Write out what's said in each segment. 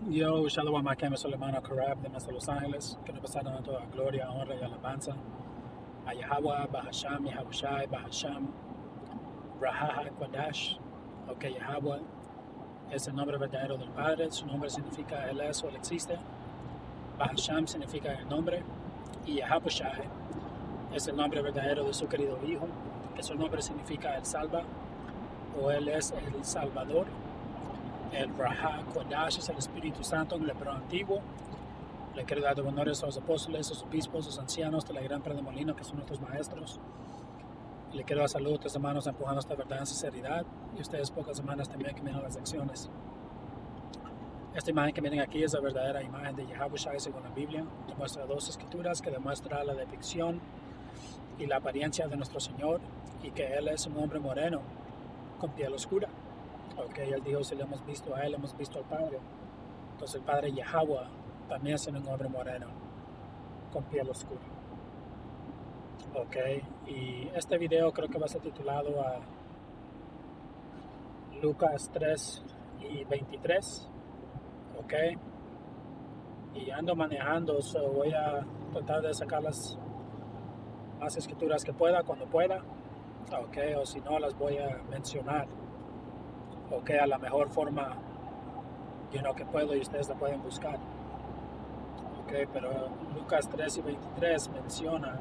Yo, Shalom Akem, soy el hermano Karab de Mesa Los Ángeles, que nos pasaron toda gloria, honra y alabanza a Yahweh, Bahasham, Yahushai, Bahasham, Rahaha, Kwadash. Ok, Yahweh es el nombre verdadero del Padre, su nombre significa Él es o Él existe. Bahasham significa el nombre, y Yahushai es el nombre verdadero de su querido Hijo, que su nombre significa Él salva, o Él es el Salvador. El Raha, Kwadash es el Espíritu Santo en el Hebreo antiguo. Le quiero dar honores a los apóstoles, a los obispos, a los ancianos de la gran Molino, que son nuestros maestros. Le quiero dar salud a tus hermanos empujando esta verdad en sinceridad. Y ustedes, pocas semanas también que miran las acciones. Esta imagen que miren aquí es la verdadera imagen de Yahushua según la Biblia. Demuestra dos escrituras que demuestra la depicción y la apariencia de nuestro Señor. Y que Él es un hombre moreno con piel oscura. Ok, Él dijo, si le hemos visto a Él, hemos visto al Padre. Entonces el Padre Yahweh también es un hombre moreno con piel oscura. Ok, y este video creo que va a ser titulado a Lucas 3 y 23. Ok, y ando manejando, so voy a tratar de sacar las más escrituras que pueda cuando pueda. Ok, o si no las voy a mencionar. Ok, a la mejor forma que puedo y ustedes la pueden buscar. Ok, pero Lucas 3 y 23 menciona.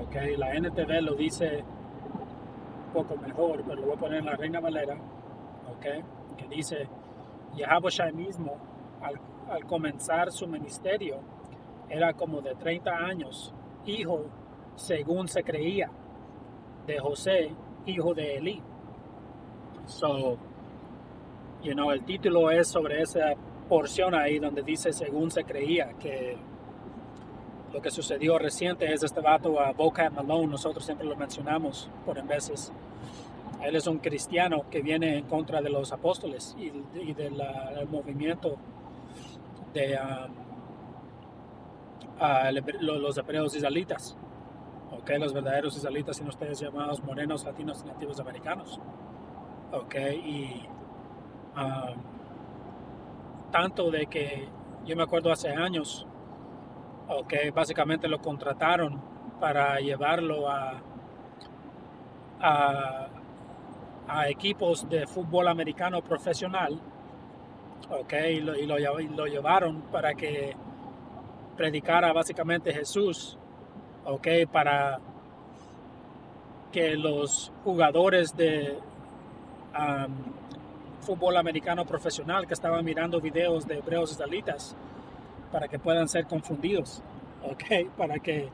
Ok, la NTV lo dice un poco mejor, pero lo voy a poner en la Reina Valera. Ok, que dice: Yahushua mismo, al comenzar su ministerio, era como de 30 años, hijo, según se creía, de José, hijo de Elí. So, el título es sobre esa porción ahí donde dice según se creía, que lo que sucedió reciente es este vato a Boca Malone, nosotros siempre lo mencionamos por en veces. Él es un cristiano que viene en contra de los apóstoles y del movimiento de los hebreos israelitas. Ok, los verdaderos israelitas, sino ustedes llamados morenos, latinos y nativos americanos. Ok, y um, tanto de que yo me acuerdo hace años, ok, básicamente lo contrataron para llevarlo a, a equipos de fútbol americano profesional, ok, y lo llevaron para que predicara básicamente Jesús, ok, para que los jugadores de um, fútbol americano profesional que estaban mirando videos de hebreos israelitas para que puedan ser confundidos, ok, para que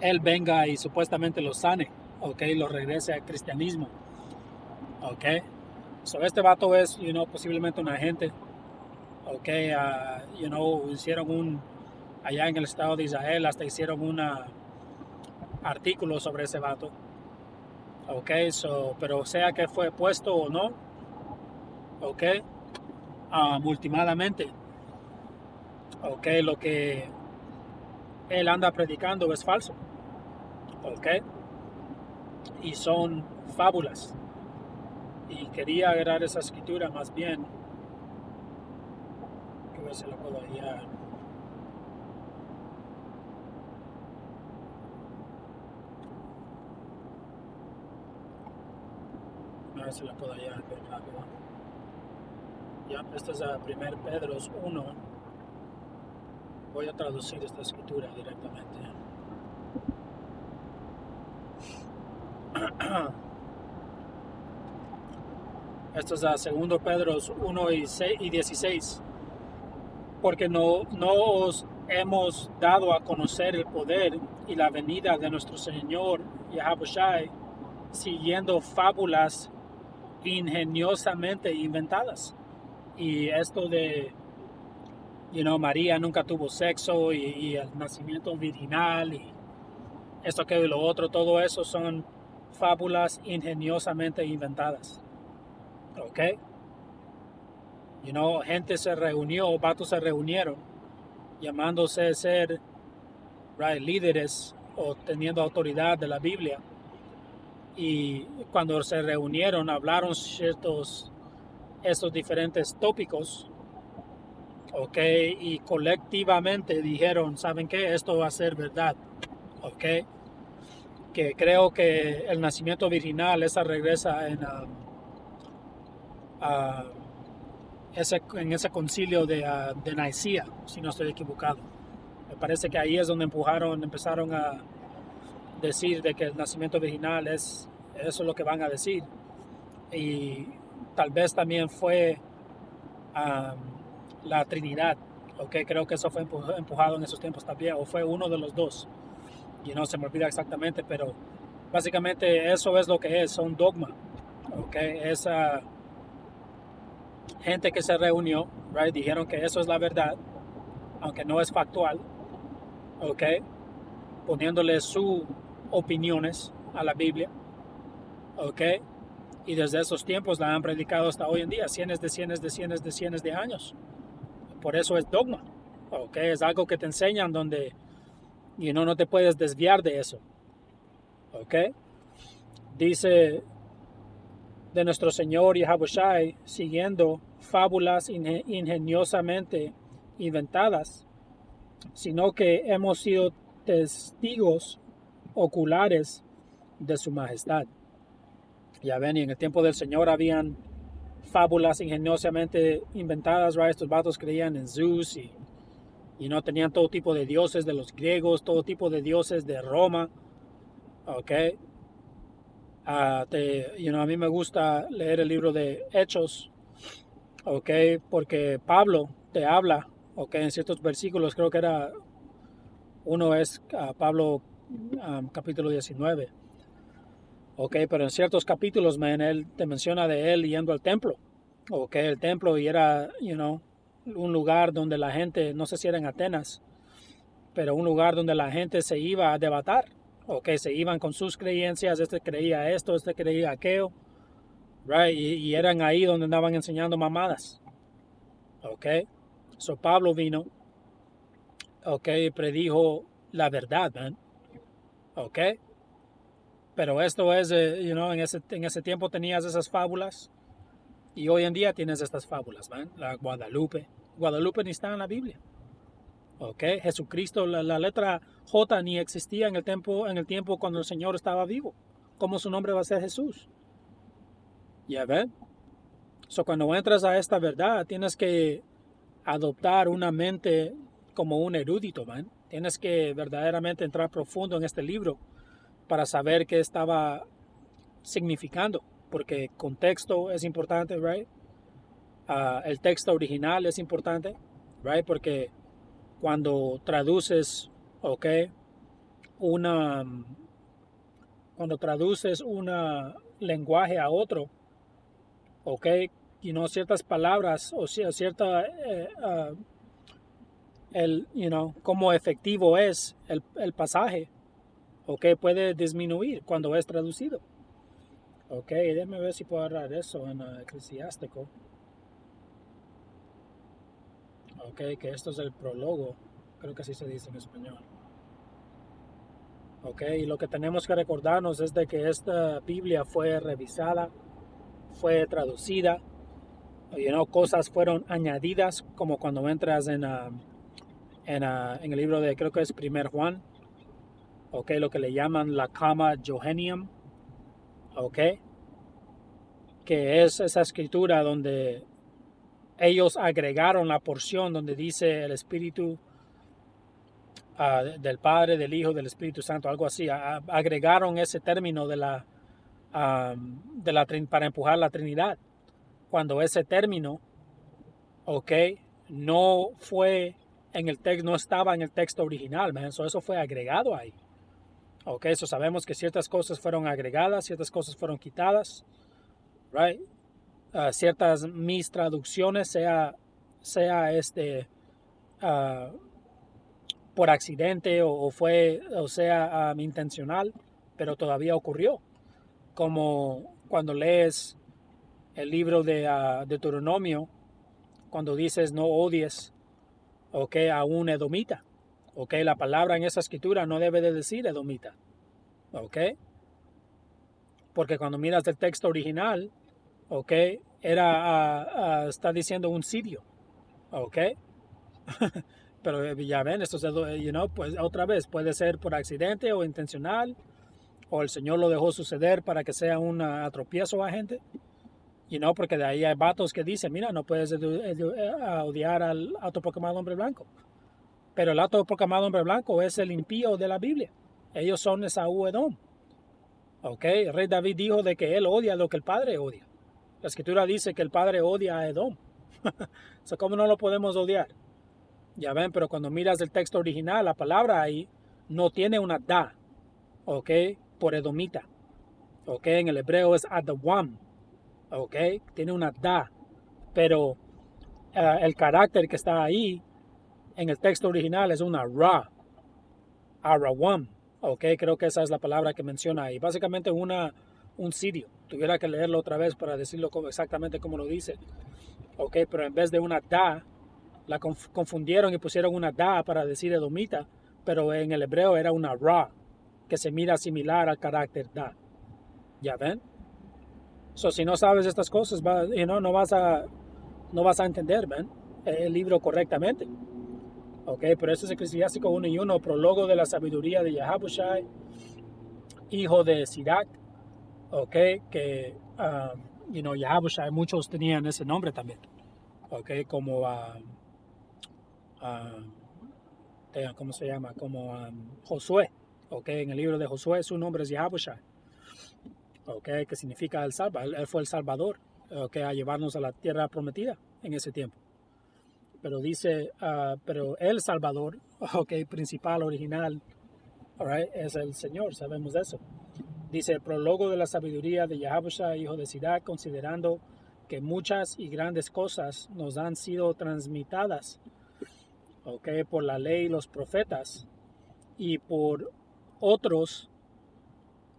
él venga y supuestamente los sane, ok, los regrese al cristianismo, ok. So este vato es, posiblemente un agente, ok, hicieron allá en el estado de Israel, hasta hicieron un artículo sobre ese vato, ok, pero sea que fue puesto o no, ok, últimamente, ok, lo que él anda predicando es falso, ok, y son fábulas. Y quería agarrar esa escritura más bien, que ver si la puedo hallar. A ver si la puedo hallar bien rápido. Ya, esta es a 1 Pedro 1. Voy a traducir esta escritura directamente. Esto es a 2 Pedro 1 y 16. Porque no os hemos dado a conocer el poder y la venida de nuestro Señor Yahushua siguiendo fábulas ingeniosamente inventadas. Y esto de, María nunca tuvo sexo y el nacimiento virginal y esto que lo otro, todo eso son fábulas ingeniosamente inventadas. ¿Ok? Gente se reunió, vatos se reunieron llamándose ser líderes o teniendo autoridad de la Biblia y cuando se reunieron hablaron estos diferentes tópicos, ok, y colectivamente dijeron, ¿saben qué? Esto va a ser verdad, ok, que creo que el nacimiento virginal, esa regresa a en ese concilio de Nicea, si no estoy equivocado. Me parece que ahí es donde empezaron a decir de que el nacimiento virginal es eso es lo que van a decir. Y tal vez también fue la Trinidad, ok, creo que eso fue empujado en esos tiempos también, o fue uno de los dos, y no se me olvida exactamente, pero básicamente eso es lo que es, un dogma, ok, esa gente que se reunió, right, dijeron que eso es la verdad, aunque no es factual, ok, poniéndole sus opiniones a la Biblia, ok, y desde esos tiempos la han predicado hasta hoy en día, cientos de años. Por eso es dogma, ok, es algo que te enseñan donde no te puedes desviar de eso, ok. Dice de nuestro Señor Yahushua, siguiendo fábulas ingeniosamente inventadas, sino que hemos sido testigos oculares de su majestad. Ya ven, y en el tiempo del Señor habían fábulas ingeniosamente inventadas, right? Estos vatos creían en Zeus y no tenían todo tipo de dioses de los griegos, todo tipo de dioses de Roma, ok. A mí me gusta leer el libro de Hechos, ok, porque Pablo te habla, ok, en ciertos versículos, creo que uno es Pablo capítulo 19, ok, pero en ciertos capítulos, él te menciona de él yendo al templo, ok, el templo y era, un lugar donde la gente, no sé si era en Atenas, pero un lugar donde la gente se iba a debatir, ok, se iban con sus creencias, este creía esto, este creía aquello, right, y eran ahí donde andaban enseñando mamadas, ok, so Pablo vino, ok, predijo la verdad, man, ok, pero esto es, en ese tiempo tenías esas fábulas y hoy en día tienes estas fábulas, man, la Guadalupe ni está en la Biblia, ok, Jesucristo, la letra J ni existía en el tiempo cuando el Señor estaba vivo, ¿cómo su nombre va a ser Jesús? Ya ven, so cuando entras a esta verdad tienes que adoptar una mente como un erudito, man. Tienes que verdaderamente entrar profundo en este libro para saber qué estaba significando, porque contexto es importante, right? El texto original es importante, right? Porque cuando traduces, ok, una, cuando traduces un lenguaje a otro, ok, ciertas palabras o cierta cómo efectivo es el pasaje, ok, puede disminuir cuando es traducido. Ok, déjame ver si puedo agarrar eso en Eclesiástico. Ok, que esto es el prólogo, creo que así se dice en español. Ok, y lo que tenemos que recordarnos es de que esta Biblia fue revisada, fue traducida, cosas fueron añadidas, como cuando entras en el libro de, creo que es Primer Juan, ok, lo que le llaman la Comma Johannium, ok, que es esa escritura donde ellos agregaron la porción donde dice el Espíritu del Padre, del Hijo, del Espíritu Santo, algo así. Agregaron ese término para empujar la Trinidad. Cuando ese término, ok, no fue en el texto, no estaba en el texto original, man. Eso fue agregado ahí. Ok, eso sabemos que ciertas cosas fueron agregadas, ciertas cosas fueron quitadas, right? Ciertas mis traducciones, sea por accidente o sea intencional, pero todavía ocurrió. Como cuando lees el libro de Deuteronomio, cuando dices no odies, okay, a un edomita, okay, la palabra en esa escritura no debe de decir edomita, okay. porque cuando miras el texto original, ok, está diciendo un sitio, ok. Pero ya ven, esto es, pues otra vez, puede ser por accidente o intencional, o el Señor lo dejó suceder para que sea un atropiezo a gente. Porque de ahí hay vatos que dicen, mira, no puedes odiar al autoproclamado hombre blanco. Pero el autoproclamado hombre blanco es el impío de la Biblia. Ellos son Esaú Edom. Ok, el rey David dijo de que él odia lo que el padre odia. La escritura dice que el padre odia a Edom. ¿Cómo no lo podemos odiar? Ya ven, pero cuando miras el texto original, la palabra ahí no tiene una da, ok, por edomita. Ok, en el hebreo es adawam. Ok, tiene una da, pero el carácter que está ahí en el texto original es una ra, arawam. Ok, creo que esa es la palabra que menciona ahí. Básicamente un sirio. Tuviera que leerlo otra vez para decirlo exactamente como lo dice. Ok, pero en vez de una da, la confundieron y pusieron una da para decir edomita, pero en el hebreo era una ra, que se mira similar al carácter da. ¿Ya ven? Si no sabes estas cosas, no vas a entender, ¿ven? El libro correctamente. Ok, pero este es Eclesiástico 1 y 1, prólogo de la sabiduría de Yahabushai, hijo de Sirak. Ok, que, Yahabushai, muchos tenían ese nombre también. Ok, como, ¿cómo se llama? Como Josué. Ok, en el libro de Josué su nombre es Yahabushai. Ok, que significa el salvador. Él fue el salvador, ok, a llevarnos a la tierra prometida en ese tiempo. Pero dice, pero el Salvador, ok, principal, original, right, es el Señor, sabemos de eso. Dice, el prólogo de la sabiduría de Yahabushai, hijo de Sirak, considerando que muchas y grandes cosas nos han sido transmitidas, ok, por la ley y los profetas, y por otros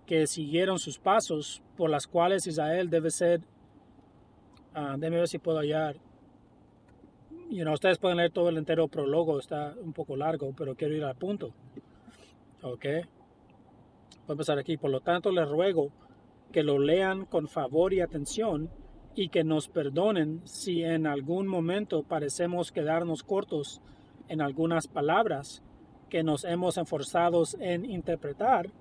que siguieron sus pasos, por las cuales Israel debe ser, déjame ver si puedo hallar. Ustedes pueden leer todo el entero prólogo, está un poco largo, pero quiero ir al punto. Ok. Voy a empezar aquí. Por lo tanto, les ruego que lo lean con favor y atención y que nos perdonen si en algún momento parecemos quedarnos cortos en algunas palabras que nos hemos esforzado en interpretar,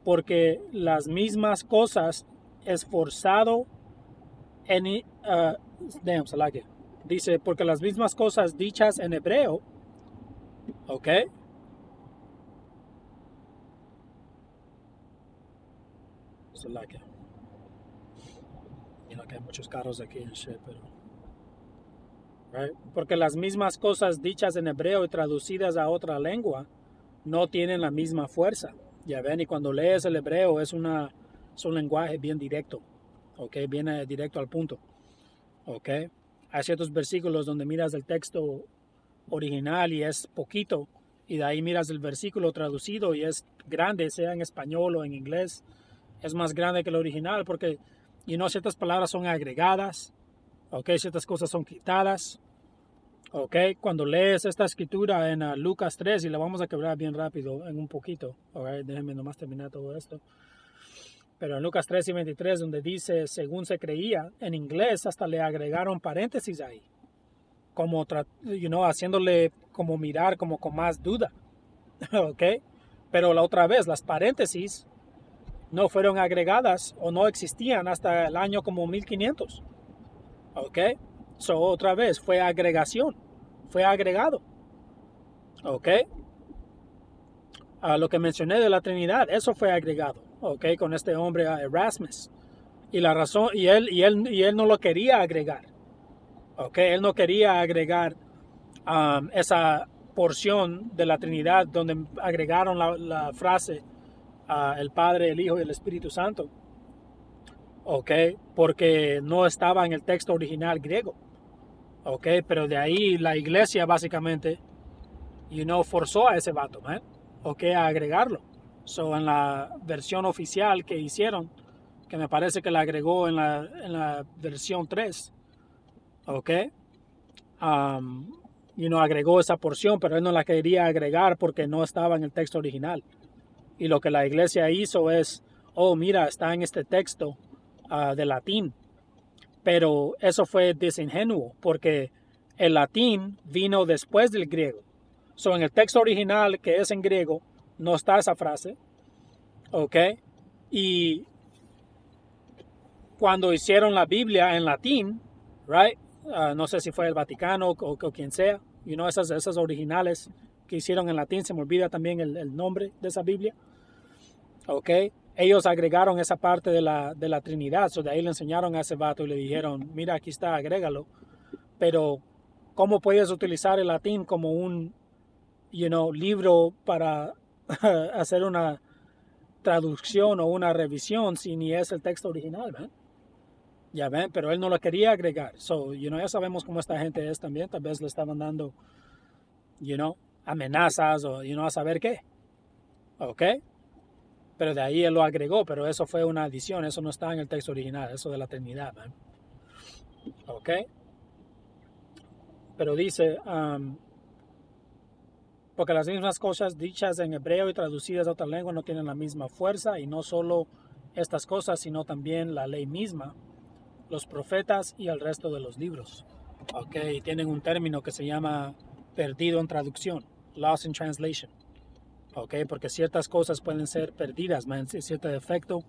porque las mismas cosas esforzado en... dice, porque las mismas cosas dichas en hebreo, ok, que hay muchos carros aquí en shit, pero... Right? Porque las mismas cosas dichas en hebreo y traducidas a otra lengua no tienen la misma fuerza. Ya ven, y cuando lees el hebreo es un lenguaje bien directo, ok, viene directo al punto, ok. Hay ciertos versículos donde miras el texto original y es poquito, y de ahí miras el versículo traducido y es grande, sea en español o en inglés, es más grande que el original porque, ciertas palabras son agregadas, ok, ciertas cosas son quitadas. Ok, cuando lees esta escritura en Lucas 3, y la vamos a quebrar bien rápido en un poquito, okay, déjenme nomás terminar todo esto. Pero en Lucas 3 y 23, donde dice, según se creía, en inglés hasta le agregaron paréntesis ahí, como, haciéndole como mirar como con más duda. Ok, pero la otra vez, las paréntesis no fueron agregadas o no existían hasta el año como 1500. Ok, otra vez fue agregación, fue agregado. Ok, a lo que mencioné de la Trinidad, eso fue agregado, ok, con este hombre Erasmus. Y la razón, y él no lo quería agregar, ok, él no quería agregar esa porción de la Trinidad donde agregaron la frase el Padre, el Hijo y el Espíritu Santo, ok, porque no estaba en el texto original griego, ok, pero de ahí la iglesia básicamente, forzó a ese vato, ok, a agregarlo. En la versión oficial que hicieron, que me parece que la agregó en la versión 3, ok, agregó esa porción, pero él no la quería agregar porque no estaba en el texto original. Y lo que la iglesia hizo es oh, mira, está en este texto de latín. Pero eso fue desingenuo porque el latín vino después del griego. So, en el texto original, que es en griego, no está esa frase. ¿Ok? Y cuando hicieron la Biblia en latín, right? No sé si fue el Vaticano o quien sea, esas originales que hicieron en latín, se me olvida también el nombre de esa Biblia, ¿ok? Ellos agregaron esa parte de la Trinidad, so de ahí le enseñaron a ese vato y le dijeron, mira, aquí está, agrégalo, pero ¿cómo puedes utilizar el latín como un, libro para hacer una traducción o una revisión si ni es el texto original, ¿ven? Ya ven, pero él no lo quería agregar. So, ya sabemos cómo esta gente es también. Tal vez le estaban dando, amenazas o, a saber qué. ¿Ok? Pero de ahí él lo agregó, pero eso fue una adición. Eso no está en el texto original, eso de la Trinidad, ¿ven? ¿Ok? Pero dice, porque las mismas cosas dichas en hebreo y traducidas a otra lengua no tienen la misma fuerza, y no solo estas cosas, sino también la ley misma, los profetas y el resto de los libros. Ok, tienen un término que se llama perdido en traducción, lost in translation. Ok, porque ciertas cosas pueden ser perdidas, man, cierto efecto,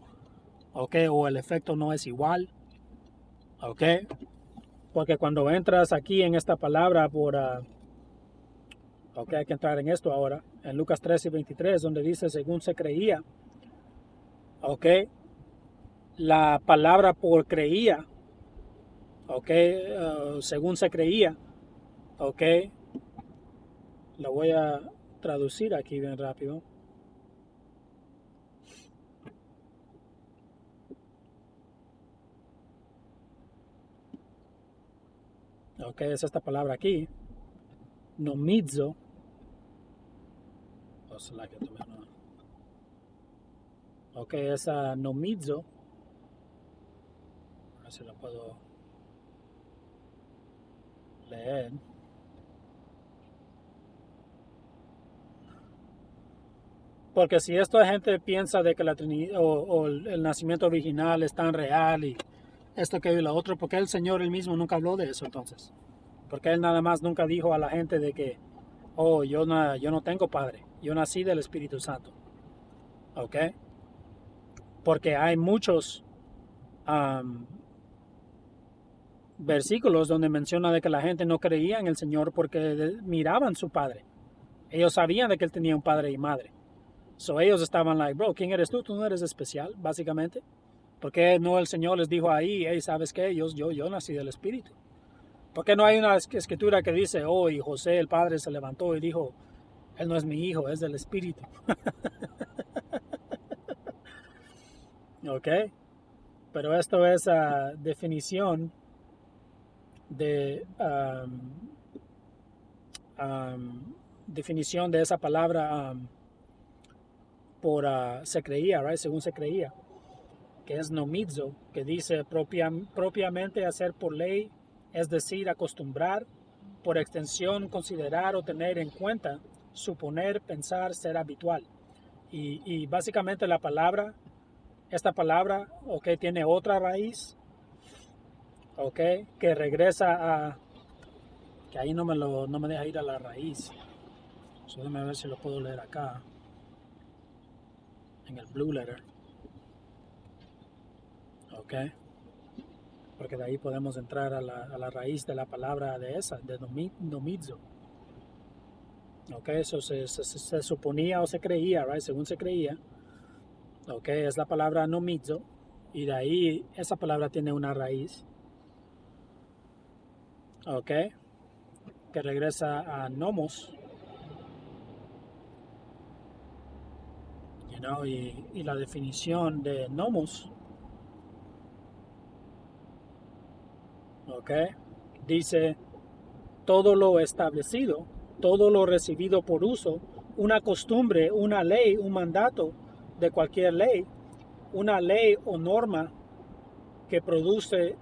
ok, o el efecto no es igual, ok, porque cuando entras aquí en esta palabra ok, hay que entrar en esto ahora, en Lucas 13:23, donde dice según se creía, ok, la palabra por creía, ok, según se creía, ok, lo voy a traducir aquí bien rápido. Ok, es esta palabra aquí, nomizo. Ok, esa nomizo. A ver si lo puedo leer. Porque si esta gente piensa de que la Trinidad o el nacimiento original es tan real y esto que y lo otro, ¿por qué el Señor él mismo nunca habló de eso entonces? Porque él nada más nunca dijo a la gente de que, oh, yo no tengo padre, yo nací del Espíritu Santo. ¿Ok? Porque hay muchos um, versículos donde menciona de que la gente no creía en el Señor porque miraban a su padre. Ellos sabían de que él tenía un padre y madre. So ellos estaban like, bro, ¿quién eres tú? Tú no eres especial, básicamente. Porque no el Señor les dijo ahí, hey, ¿sabes qué? Yo nací del Espíritu. Porque no hay una escritura que dice, oh, y José el padre se levantó y dijo, él no es mi hijo, es del Espíritu. ¿Ok? Pero esto es definición de definición de esa palabra por se creía, right? Según se creía, que es nomizo, que dice propiamente hacer por ley, es decir, acostumbrar, por extensión considerar o tener en cuenta, suponer, pensar, ser habitual. Y básicamente esta palabra, ok, tiene otra raíz, ok, que regresa que ahí no me deja ir a la raíz. So, déjame ver si lo puedo leer acá, en el Blue Letter, ok. Porque de ahí podemos entrar a la raíz de la palabra de nomizo. Ok, eso se suponía o se creía, right? Según se creía, ok, es la palabra nomizo, y de ahí esa palabra tiene una raíz, ok, que regresa a nomos, y la definición de nomos, ok, dice todo lo establecido, todo lo recibido por uso, una costumbre, una ley, un mandato de cualquier ley, una ley o norma que produce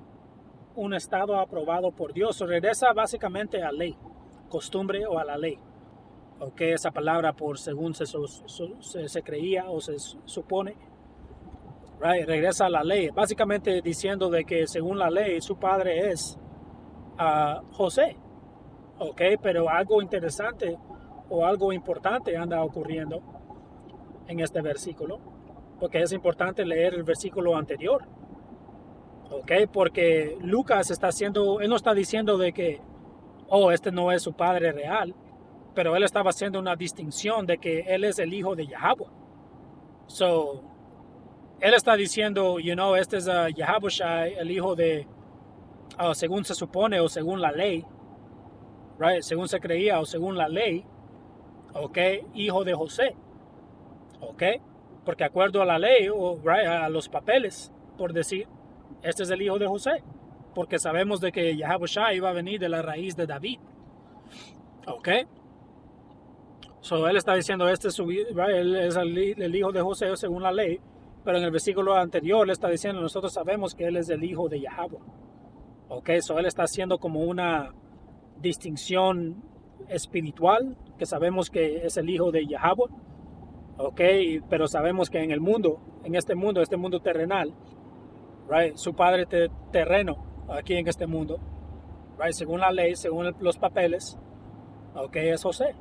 un estado aprobado por Dios. O regresa básicamente a ley, costumbre o a la ley. Okay, esa palabra por según se creía o se supone. right? Regresa a la ley, básicamente diciendo de que según la ley su padre es José, ¿ok? Pero algo interesante o algo importante anda ocurriendo en este versículo, porque es importante leer el versículo anterior, ¿ok? Porque Lucas está haciendo, él no está diciendo de que, oh, este no es su padre real, pero él estaba haciendo una distinción de que él es el hijo de Yahweh. So, él está diciendo, este es Yahabushai, el hijo de, según se supone o según la ley, right? Según se creía o según la ley, ok, hijo de José, ok, porque acuerdo a la ley o right, a los papeles, por decir, este es el hijo de José, porque sabemos de que Yahabushai iba a venir de la raíz de David, ok. So él está diciendo, este es right, él es el hijo de José según la ley, pero en el versículo anterior le está diciendo, nosotros sabemos que él es el hijo de Yahweh. Ok, so él está haciendo como una distinción espiritual, que sabemos que es el hijo de Yahweh. Ok, pero sabemos que en el mundo, este mundo terrenal, right, su padre terreno aquí en este mundo, right, según la ley, según los papeles, ok, es José.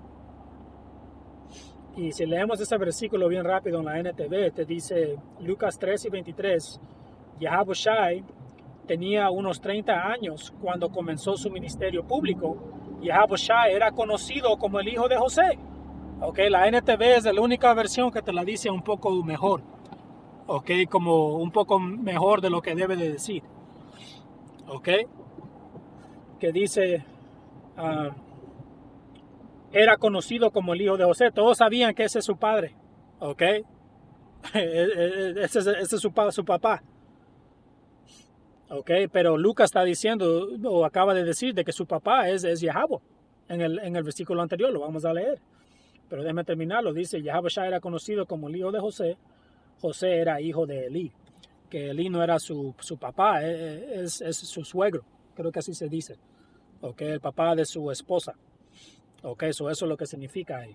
Y si leemos ese versículo bien rápido en la NTV, te dice Lucas 3 y 23, Yahabushai tenía unos 30 años cuando comenzó su ministerio público. Yahabushai era conocido como el hijo de José. Okay, la NTV es la única versión que te la dice un poco mejor. Okay, como un poco mejor de lo que debe de decir. Okay, que dice... era conocido como el hijo de José. Todos sabían que ese es su padre, ¿ok? ese es su papá, ¿ok? Pero Lucas está diciendo, o acaba de decir, de que su papá es Yahweh. En el versículo anterior, lo vamos a leer. Pero déjame terminarlo. Dice, Yahweh ya era conocido como el hijo de José. José era hijo de Elí. Que Elí no era su papá, es su suegro. Creo que así se dice. ¿Ok? El papá de su esposa. Ok, eso es lo que significa ahí.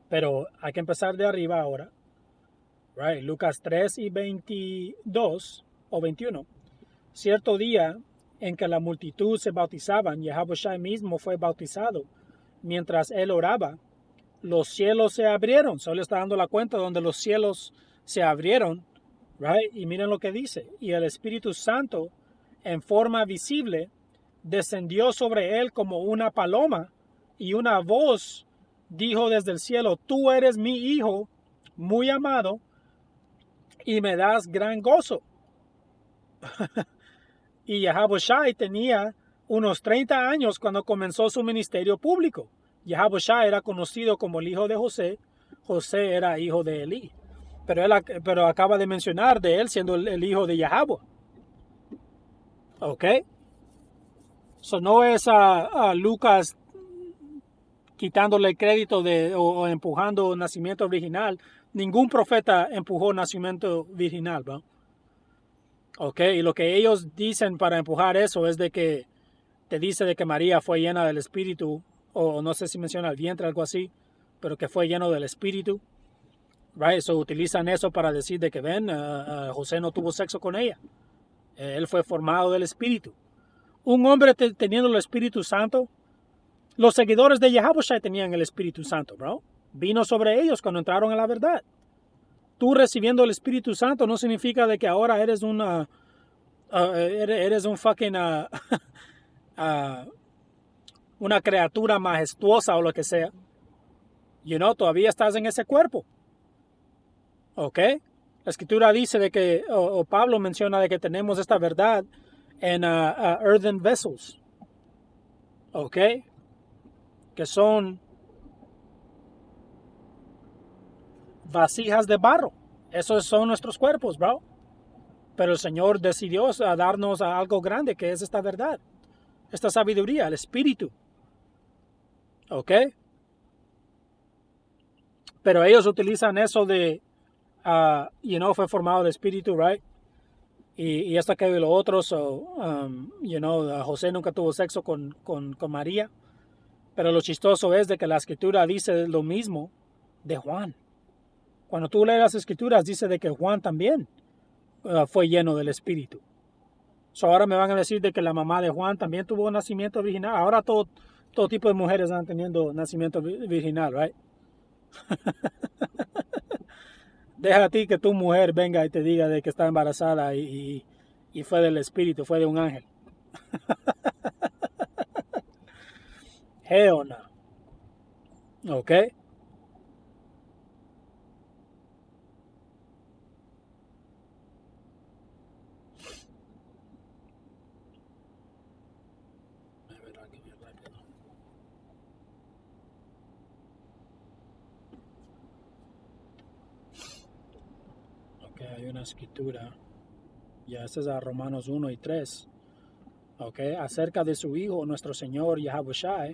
Pero hay que empezar de arriba ahora. Right? Lucas 3 y 22 o 21. Cierto día en que la multitud se bautizaban, Yahabushai mismo fue bautizado. Mientras él oraba, los cielos se abrieron. Solo está dando la cuenta donde los cielos se abrieron. Right? Y miren lo que dice. Y el Espíritu Santo, en forma visible, descendió sobre él como una paloma. Y una voz dijo desde el cielo, tú eres mi hijo, muy amado, y me das gran gozo. Y Yahabushai tenía unos 30 años cuando comenzó su ministerio público. Yahabushai era conocido como el hijo de José. José era hijo de Elí. Pero acaba de mencionar de él siendo el hijo de Yahweh. ¿Ok? So no es a Lucas quitándole el crédito o empujando nacimiento virginal. Ningún profeta empujó nacimiento virginal, ¿no? Ok, y lo que ellos dicen para empujar eso es de que te dice de que María fue llena del Espíritu, o no sé si menciona el vientre, algo así, pero que fue lleno del Espíritu. Right, so utilizan eso para decir de que ven, José no tuvo sexo con ella. Él fue formado del Espíritu. Un hombre teniendo el Espíritu Santo, los seguidores de Yahabushai tenían el Espíritu Santo, bro. Vino sobre ellos cuando entraron a la verdad. Tú recibiendo el Espíritu Santo no significa de que ahora eres una eres un fucking una criatura majestuosa o lo que sea. Todavía estás en ese cuerpo. ¿Ok? La escritura dice de que, o Pablo menciona de que tenemos esta verdad en earthen vessels. ¿Ok? Que son vasijas de barro. Esos son nuestros cuerpos, bro. Pero el Señor decidió darnos algo grande, que es esta verdad. Esta sabiduría, el Espíritu. ¿Ok? Pero ellos utilizan eso de, fue formado el Espíritu, right? Y esto que lo otro, José nunca tuvo sexo con María. Pero lo chistoso es de que la Escritura dice lo mismo de Juan. Cuando tú lees las Escrituras, dice de que Juan también fue lleno del Espíritu. So ahora me van a decir de que la mamá de Juan también tuvo nacimiento virginal. Ahora todo tipo de mujeres están teniendo nacimiento virginal, right? Deja a ti que tu mujer venga y te diga de que está embarazada y fue del Espíritu, fue de un ángel. Hell no. ¿Ok? A ver, aquí bien rápido. Ok, hay una escritura. Ya esta es a Romanos 1 y 3. Ok, acerca de su hijo, nuestro Señor Yahushua,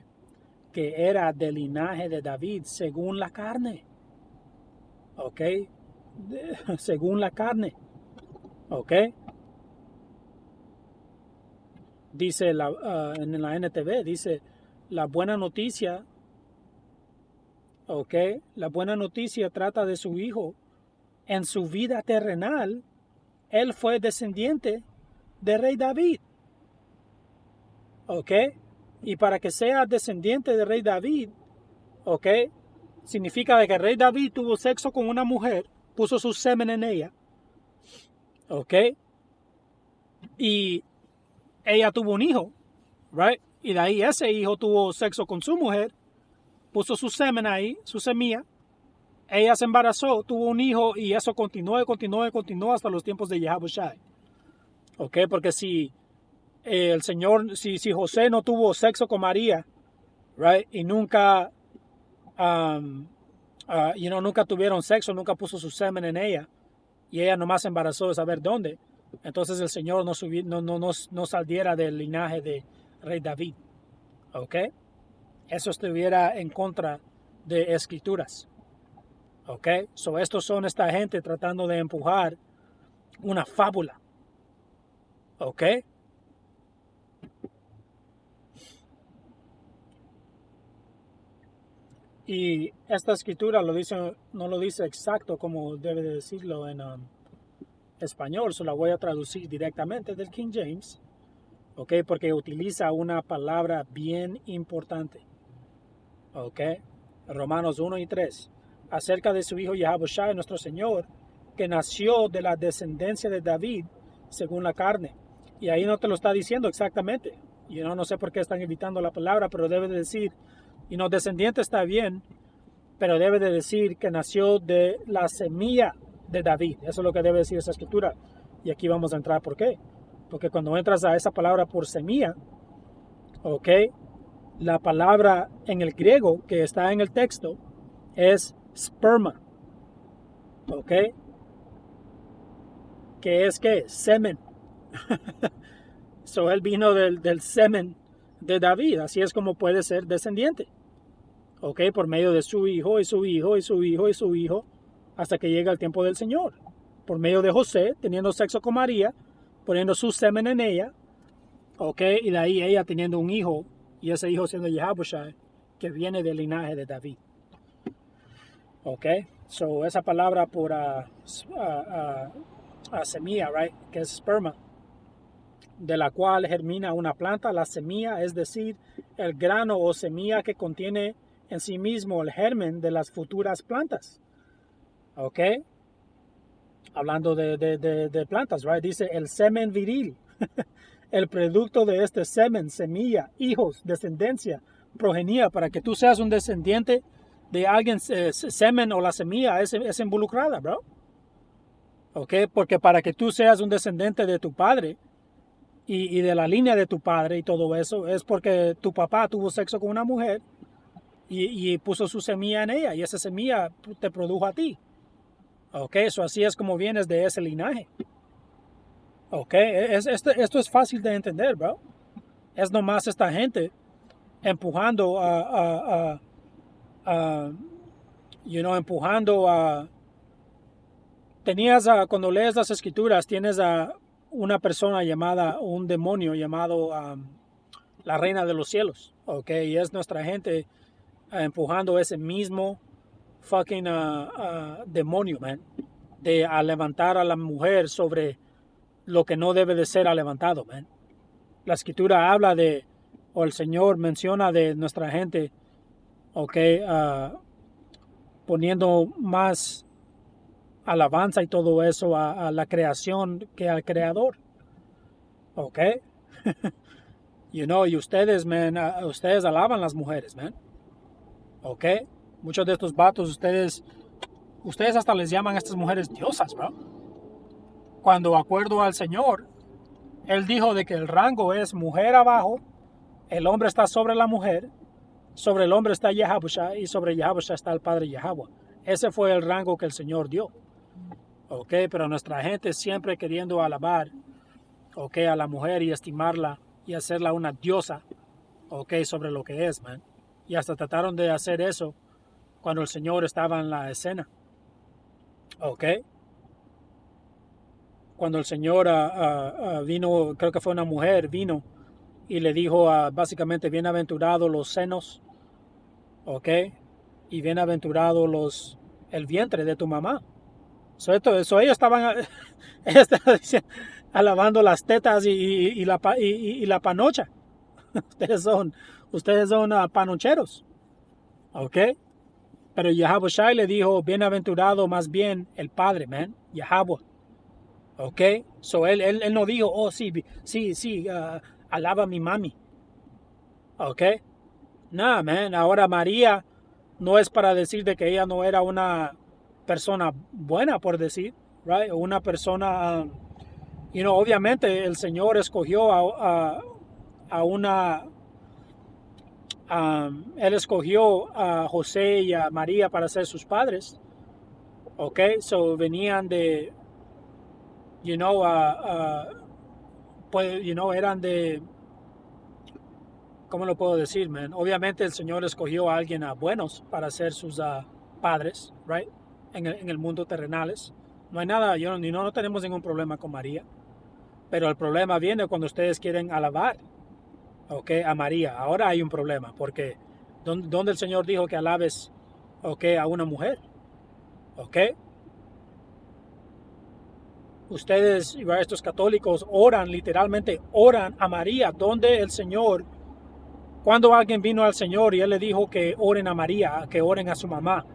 que era del linaje de David según la carne. Ok, según la carne. Ok, dice en la NTV, dice la buena noticia. Ok, la buena noticia trata de su hijo. En su vida terrenal, él fue descendiente de rey David. Ok, y para que sea descendiente de rey David, ok, significa que el rey David tuvo sexo con una mujer, puso su semen en ella, ok, y ella tuvo un hijo, right, y de ahí ese hijo tuvo sexo con su mujer, puso su semen ahí, su semilla, ella se embarazó, tuvo un hijo y eso continuó y continuó y continuó hasta los tiempos de Yahushua. Ok, porque si el Señor, si José no tuvo sexo con María, right, y nunca, nunca tuvieron sexo, nunca puso su semen en ella, y ella nomás se embarazó de saber dónde, entonces el Señor no saliera del linaje de rey David. Ok, eso estuviera en contra de escrituras. Ok, so estos son esta gente tratando de empujar una fábula. Ok, y esta escritura lo dice, no lo dice exacto como debe de decirlo en español, so la voy a traducir directamente del King James, ok, porque utiliza una palabra bien importante. Ok, Romanos 1 y 3, acerca de su hijo Yahushua, nuestro Señor, que nació de la descendencia de David según la carne. Y ahí no te lo está diciendo exactamente. Yo no sé por qué están evitando la palabra, pero debe de decir, y no descendiente está bien, pero debe de decir que nació de la semilla de David. Eso es lo que debe decir esa escritura. Y aquí vamos a entrar por qué. Porque cuando entras a esa palabra por semilla, ok, la palabra en el griego que está en el texto es sperma, ok, que es que semen. So él vino del semen de David, así es como puede ser descendiente, ok, por medio de su hijo y su hijo y su hijo y su hijo, hasta que llega el tiempo del Señor. Por medio de José, teniendo sexo con María, poniendo su semen en ella, ok, y de ahí ella teniendo un hijo, y ese hijo siendo Yahushua, que viene del linaje de David. Ok, so esa palabra por semilla, right, que es sperma, de la cual germina una planta, la semilla, es decir, el grano o semilla que contiene en sí mismo el germen de las futuras plantas. Ok, hablando de plantas, right, dice el semen viril, el producto de este semen, semilla, hijos, descendencia, progenía, para que tú seas un descendiente de alguien, semen o la semilla es involucrada, bro. ¿Ok? Porque para que tú seas un descendiente de tu padre y de la línea de tu padre y todo eso, es porque tu papá tuvo sexo con una mujer y puso su semilla en ella y esa semilla te produjo a ti. ¿Ok? Eso así es como vienes de ese linaje. ¿Ok? Esto es fácil de entender, bro. Es nomás esta gente empujando a empujando a... cuando lees las escrituras, tienes a una persona llamada, un demonio llamado la reina de los cielos, ok, y es nuestra gente empujando ese mismo fucking demonio, man, de a levantar a la mujer sobre lo que no debe de ser levantado, man. La escritura habla de, o el Señor menciona de nuestra gente, ok, poniendo más alabanza y todo eso a la creación que al creador, ok. Y ustedes, man, ustedes alaban las mujeres, man, ok. Muchos de estos vatos, ustedes hasta les llaman a estas mujeres diosas, bro. Cuando acuerdo al Señor, Él dijo de que el rango es mujer abajo, el hombre está sobre la mujer, sobre el hombre está Yahabusha y sobre Yahabusha está el padre Yahweh. Ese fue el rango que el Señor dio. Ok, pero nuestra gente siempre queriendo alabar, ok, a la mujer y estimarla y hacerla una diosa, ok, sobre lo que es, man. Y hasta trataron de hacer eso cuando el Señor estaba en la escena. Ok. Cuando el Señor vino, creo que fue una mujer, vino y le dijo básicamente, bienaventurados los senos, ok, y bienaventurados el vientre de tu mamá. Eso ellos estaban, ella estaba alabando las tetas y la panocha. Ustedes son panocheros, ok. Pero Yahweh le dijo, bienaventurado más bien el Padre, man, Yahweh. Ok, so él no dijo, oh sí, sí, alaba a mi mami. Ok, nada, man. Ahora María no es para decir de que ella no era una persona buena, por decir, right? O una persona, obviamente el Señor escogió a una, Él escogió a José y a María para ser sus padres. Ok, so venían de, pues, eran de, ¿cómo lo puedo decir, man? Obviamente el Señor escogió a alguien buenos para ser sus padres, right? En el mundo terrenales. No hay nada, no tenemos ningún problema con María. Pero el problema viene cuando ustedes quieren alabar, ¿ok? A María. Ahora hay un problema, porque ¿dónde el Señor dijo que alabes, ¿ok? A una mujer? ¿Ok? Ustedes, estos católicos, oran, literalmente oran a María, donde el Señor, cuando alguien vino al Señor y Él le dijo que oren a María, que oren a su mamá,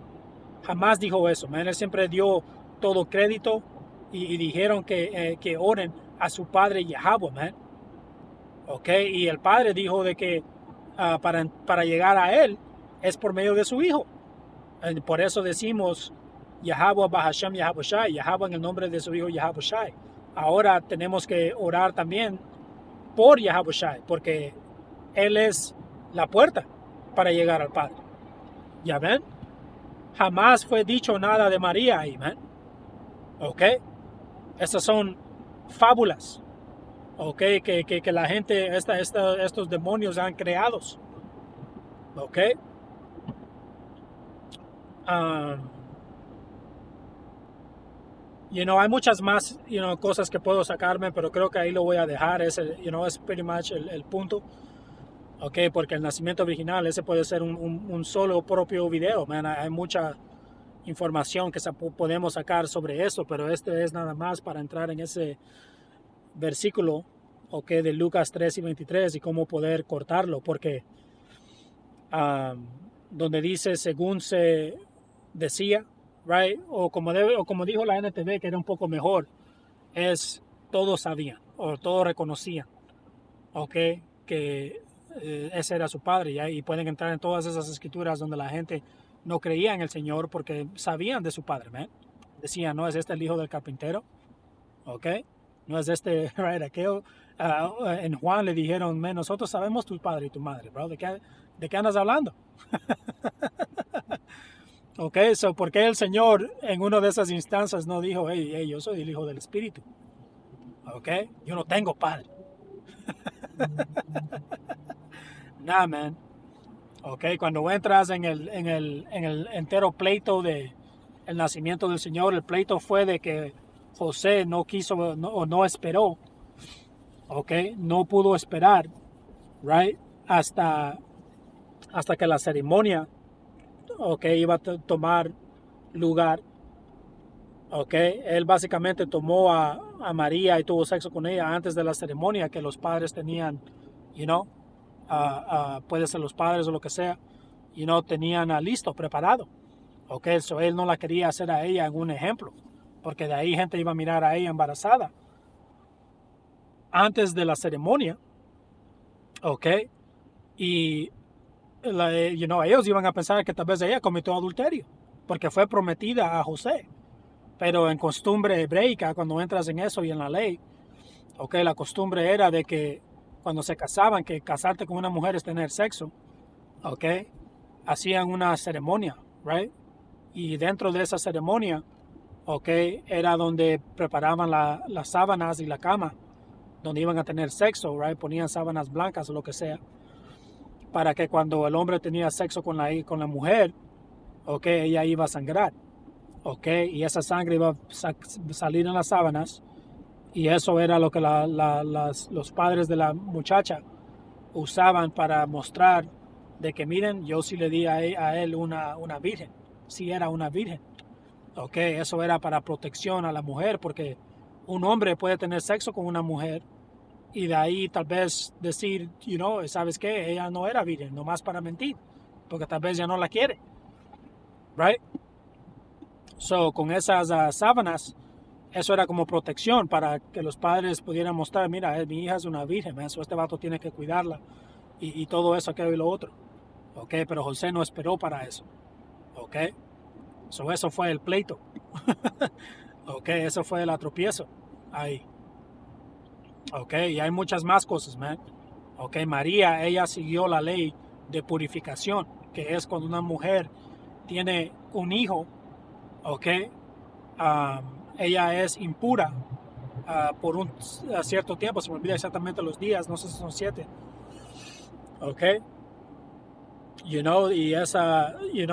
jamás dijo eso, man. Él siempre dio todo crédito y dijeron que oren a su padre Yahweh, man. Ok, y el padre dijo de que para llegar a Él es por medio de su hijo. Por eso decimos Yahweh Bahashem Yahweh Shai, Yahweh en el nombre de su hijo Yahweh Shai. Ahora tenemos que orar también por Yahweh Shai, porque Él es la puerta para llegar al Padre. ¿Ya ven? Jamás fue dicho nada de María ahí, man. ¿Ok? Esas son fábulas, ¿ok? Que la gente, estos demonios han creado. ¿Ok? Um, hay muchas más, cosas que puedo sacarme, pero creo que ahí lo voy a dejar. Es pretty much el punto. Ok, porque el nacimiento original, ese puede ser un solo propio video, man. Hay mucha información que podemos sacar sobre eso, pero este es nada más para entrar en ese versículo, ok, de Lucas 3 y 23 y cómo poder cortarlo, porque donde dice según se decía, right, o como dijo la NTV, que era un poco mejor, es todos sabían o todos reconocían, ok, que ese era su padre, y pueden entrar en todas esas escrituras donde la gente no creía en el Señor porque sabían de su padre, man. Decían, no es este el hijo del carpintero, ok, no es este, right, aquello. En Juan le dijeron, man, nosotros sabemos tu padre y tu madre, bro, ¿de qué andas hablando? Ok, so, ¿por qué el Señor en una de esas instancias no dijo, hey, yo soy el hijo del Espíritu? Ok, yo no tengo padre. Nah, man. Ok, cuando entras en el entero pleito de el nacimiento del Señor, el pleito fue de que José no quiso o no esperó, ok, no pudo esperar, right, hasta que la ceremonia, ok, iba a tomar lugar, ¿ok? Él básicamente tomó a María y tuvo sexo con ella antes de la ceremonia que los padres tenían, you know, puede ser los padres o lo que sea, tenían listo, preparado, ¿ok? So él no la quería hacer a ella en un ejemplo, porque de ahí gente iba a mirar a ella embarazada antes de la ceremonia, ¿ok? Y ellos iban a pensar que tal vez ella cometió adulterio, porque fue prometida a José. Pero en costumbre hebreica, cuando entras en eso y en la ley, okay, la costumbre era de que cuando se casaban, que casarte con una mujer es tener sexo, okay, hacían una ceremonia, right? Y dentro de esa ceremonia, okay, era donde preparaban las sábanas y la cama, donde iban a tener sexo, right? Ponían sábanas blancas o lo que sea, para que cuando el hombre tenía sexo con la mujer, okay, ella iba a sangrar. ¿Ok? Y esa sangre iba a salir en las sábanas y eso era lo que los padres de la muchacha usaban para mostrar de que miren, yo sí le di a él una virgen, sí era una virgen. ¿Ok? Eso era para protección a la mujer porque un hombre puede tener sexo con una mujer y de ahí tal vez decir, ¿sabes qué? Ella no era virgen, nomás para mentir, porque tal vez ya no la quiere, right? So, con esas sábanas, eso era como protección para que los padres pudieran mostrar, mira, mi hija es una virgen, so este vato tiene que cuidarla y todo eso, aquello y lo otro. ¿Ok? Pero José no esperó para eso. ¿Ok? So, eso fue el pleito. ¿Ok? Eso fue el atropiezo ahí. ¿Ok? Y hay muchas más cosas, man. ¿Ok? María, ella siguió la ley de purificación, que es cuando una mujer tiene un hijo, ¿ok? Ella es impura por un cierto tiempo, se me olvida exactamente los días, no sé si son 7, ¿ok? Y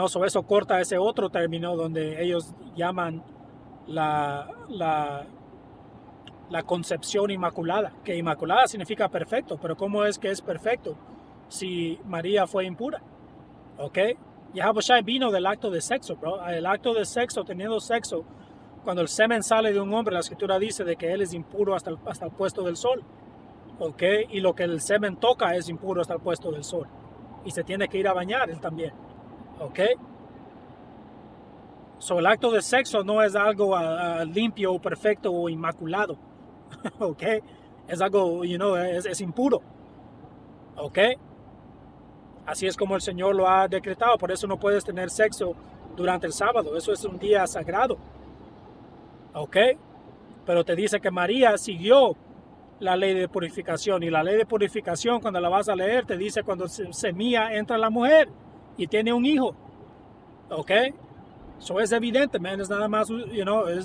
so eso corta ese otro término donde ellos llaman la, la, la concepción inmaculada, que inmaculada significa perfecto, pero ¿cómo es que es perfecto si María fue impura? ¿Ok? Yahweh Shai vino del acto de sexo, bro. El acto de sexo, teniendo sexo, cuando el semen sale de un hombre, la escritura dice de que él es impuro hasta el puesto del sol. ¿Ok? Y lo que el semen toca es impuro hasta el puesto del sol. Y se tiene que ir a bañar él también. ¿Ok? So, el acto de sexo no es algo limpio, perfecto o inmaculado. ¿Ok? Es algo, es impuro. ¿Ok? Así es como el Señor lo ha decretado. Por eso no puedes tener sexo durante el sábado. Eso es un día sagrado. ¿Ok? Pero te dice que María siguió la ley de purificación. Y la ley de purificación, cuando la vas a leer, te dice cuando semilla entra la mujer y tiene un hijo. ¿Ok? Eso es evidente, man. Es nada más,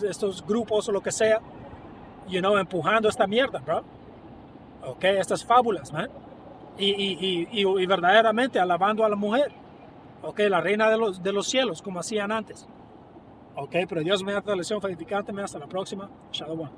estos grupos o lo que sea, empujando esta mierda, bro. ¿Ok? Estas fábulas, man. Y verdaderamente alabando a la mujer. ¿Ok? La reina de los cielos, como hacían antes. ¿Ok? Pero Dios me da la lección edificante. Hasta la próxima. Shalom.